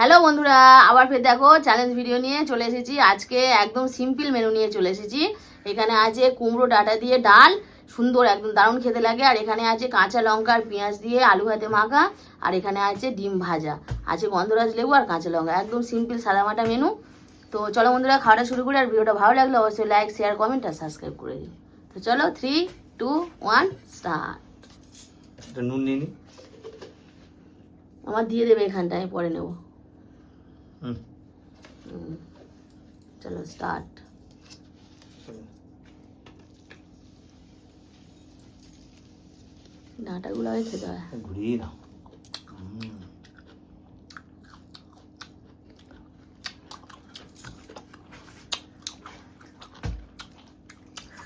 Hello বন্ধুরা, আবার ফের দেখো চ্যালেঞ্জ ভিডিও নিয়ে চলে এসেছি। আজকে একদম সিম্পল মেনু নিয়ে চলে এসেছি। এখানে আছে কুমড়ো ডাঁটা দিয়ে ডাল, সুন্দর একদম দারুণ খেতে লাগে। আর এখানে আছে কাঁচা লঙ্কা আর পেঁয়াজ দিয়ে আলু ভাতে মাখা। আর এখানে আছে ডিম ভাজা, আছে গন্ধরাজ লেবু আর কাঁচা লঙ্কা। একদম সিম্পল সাদামাটা মেনু। তো চলো বন্ধুরা, খাওয়াটা শুরু করি। আর ভিডিওটা ভালো লাগলে অবশ্যই লাইক, শেয়ার, কমেন্ট আর সাবস্ক্রাইব করে দিই। তো চলো 3, 2, 1 স্টার্ট। নুন নিয়ে নি। আমার দিয়ে দেবে এখানটায়, পরে নেবো। চলো স্টার্ট। ডাঁটাগুলো আগে খেতে হয়। ঘুরিয়ে না।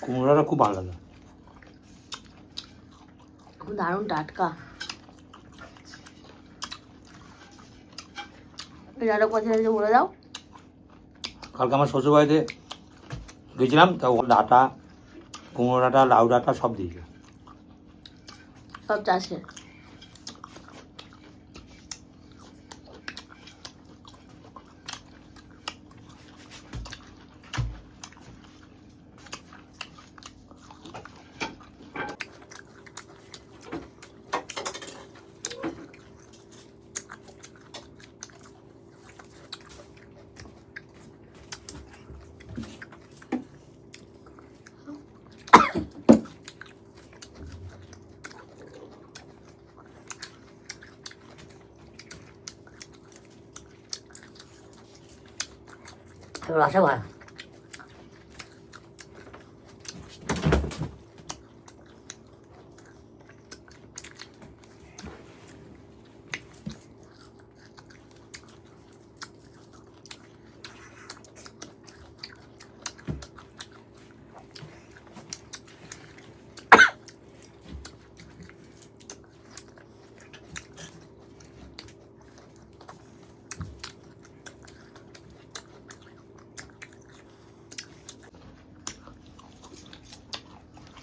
কুমড়োটা খুব ভালো লাগে, খুব দারুণ টাটকা। ডাঁটা কোথায় আছে বলে দাও। কালকে আমার শ্বশুরবাড়িতে গেছিলাম, তা ডাঁটা, কুমড়ো ডাঁটা, লাউ ডাঁটা সব দিয়েছে। সব চাষে। রসে ভরা।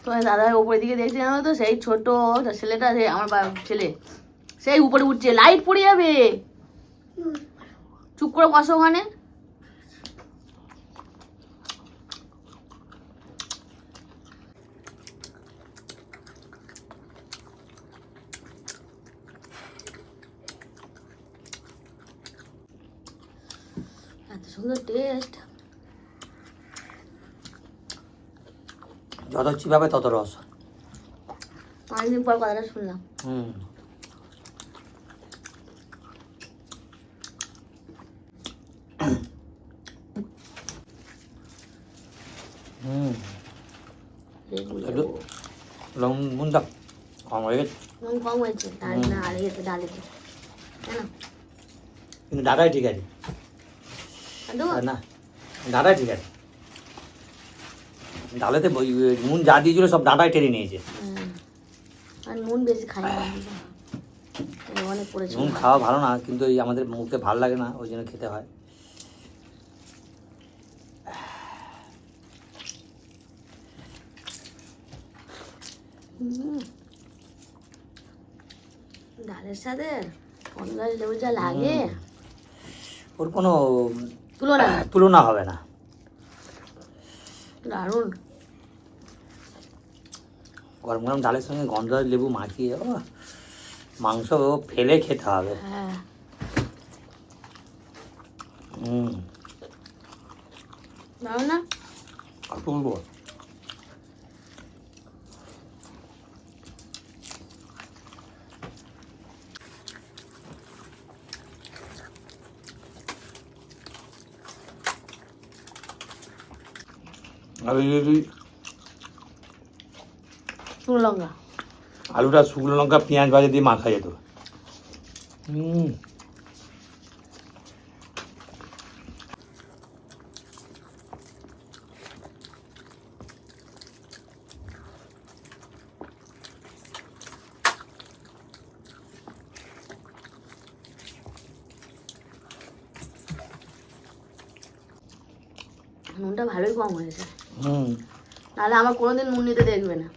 তোমার দাদার উপরের দিকে দেখছি জানো তো, সেই ছোট ছেলেটা, সেই আমার ছেলে, সেই উপরে উঠছে। লাইট পড়ে যাবে, চুপ করে বসো ওখানে। এত সুন্দর টেস্ট। যত চিপাবে তত রস। অনেকদিন পর কথাটা শুনলাম। লবণ দাও, কম হয়ে গেছে। নুন কম হয়েছে, ডাল না আড়ে গেছে, ডালে তাই না? কিন্তু ডাটাই ঠিক আছে না, ডাটাই ঠিক আছে। ডালেতে নুন যা দিয়েছিল সব ডাটাই টেনে নিয়েছে। আর নুন বেশি খাই না, অনেক পড়েছে। নুন খাওয়া ভালো না, কিন্তু এই আমাদের মুখে ভালো লাগে না, ওই জন্য খেতে হয়। ডালের সাথে গন্ধরাজ লেবু যা লাগে, ওর কোনো তুলনা হবে না। দারুণ। গরম গরম ডালের সঙ্গে গন্ধরাজ লেবু মাখিয়ে মাংস ফেলে খেতে হবে। হ্যাঁ। দারুণ না? অপূর্ব। আর যদি শুকনো লঙ্কা, আলুটা শুকনো লঙ্কা পেঁয়াজ ভাজা দিয়ে মাখা যেত। নুনটা ভালোই কম হয়েছে। নাহলে আমার কোনোদিন নুন নিতে দেখবে না।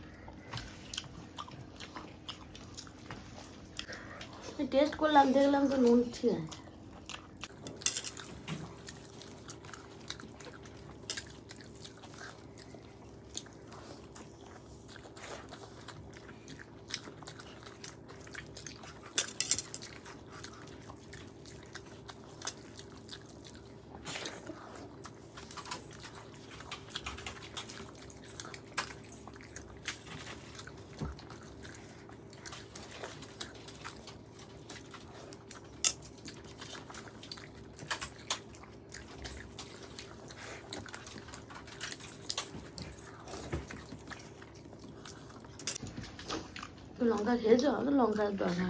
টেস্ট করলাম, দেখলাম তো নুন ঠিক আছে। লঙ্কা খেয়েছো? অত লঙ্কার দরকার না।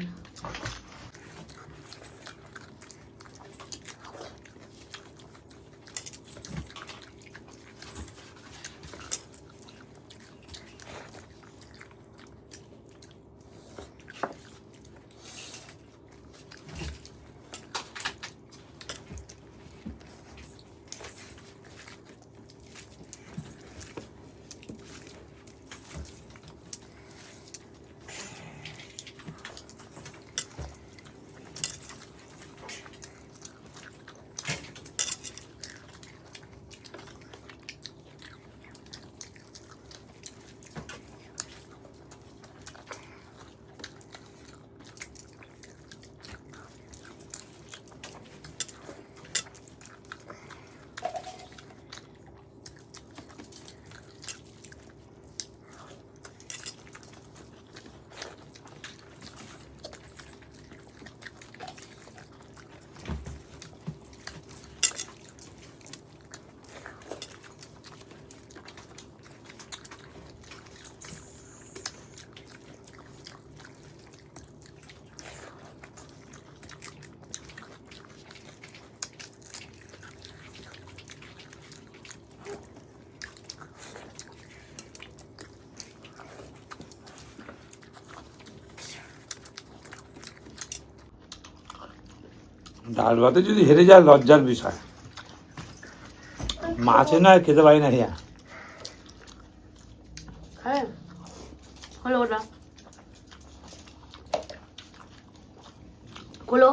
ডাল ভাতে যদি হেরে যায় লজ্জার বিষয়। মাছে নয় খেতে পারি না হিয়া। হ্যাঁ হলো ওটা খোলো।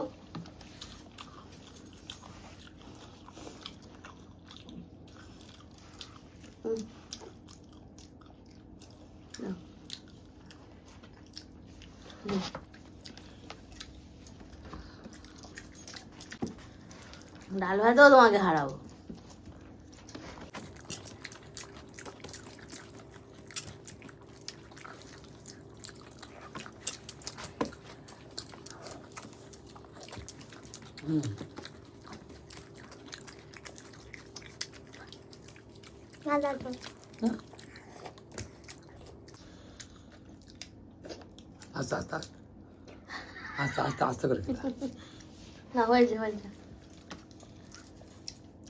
ডাল ভাতেও তোমাকে হারাবো। আস্তে আস্তে আস্তে আস্তে আস্তে করে খেতে। না হয়েছে হয়েছে।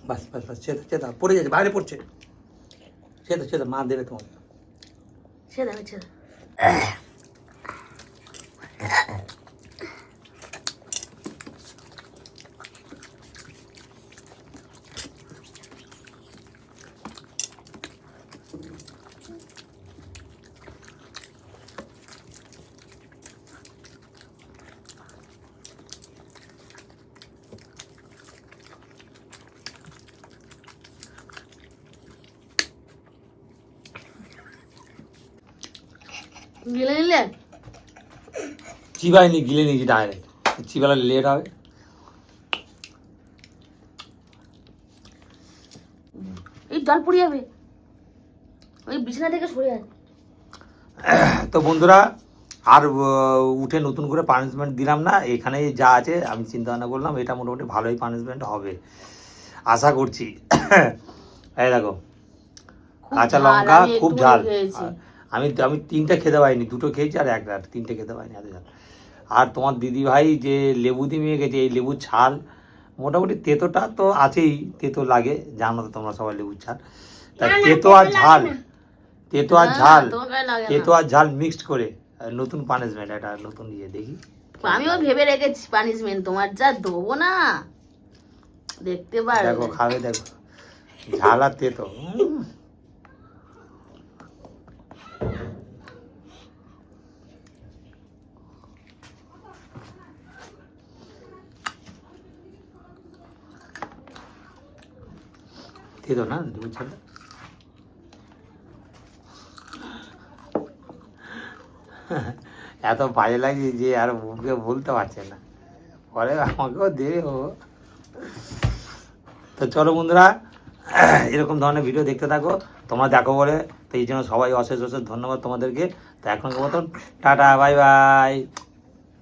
বাস বাস বাস চেতা চেতা পড়ে যাচ্ছে, বাইরে পড়ছে। চেতা চেতা মা দেবে তোমাকে। সেটা হচ্ছে গিলে নিলে চিবাইনি গিলে নিয়েছি ডাইরেক্ট। চিবালে লেট হবে। এই জল পড়ে যাবে, ওই বিছানা থেকে সরে যাবে। তো বন্ধুরা আর উঠে নতুন করে পানিশমেন্ট দিলাম না, এখানে যা আছে আমি চিন্তা ভাবনা করলাম এটা মোটামুটি ভালোই পানিশমেন্ট হবে আশা করছি। এই দেখো কাঁচা লঙ্কা খুব ঝাল। আমি আমি 3টে খেতে পারিনি, 2টো খেয়েছি আর 3টে খেতে পারিনি, এত ঝাল। আর তোমার দিদি ভাই যে লেবু দিয়ে গেছে, এই লেবুর ছাল মোটামুটি তেতোটা তো আছেই, তেতো লাগে, জানো তো তোমরা সবাই লেবুর ছাল। তা তেতো আর ঝাল, তেতো আর ঝাল, তেতো আর ঝাল মিক্সড করে নতুন পানিশমেন্ট, একটা নতুন ইয়ে দেখি। আমিও ভেবে রেখেছি পানিশমেন্ট তোমার যা দেবো না, দেখতে পারো। দেখো খাবে, দেখো ঝাল আর তেতো। তেতো না লেবুর ঝালটা। এত বাজে লাগে যে আর মুখে বলতে পারছে না, পরে আমাকেও দেবে ও। তো চলো বন্ধুরা, এরকম ধরনের ভিডিও দেখতে থাকো, তোমরা দেখো বলে, তো এই জন্য সবাই অশেষ অশেষ ধন্যবাদ তোমাদেরকে। তো এখনকার মতন টাটা, বাই বাই।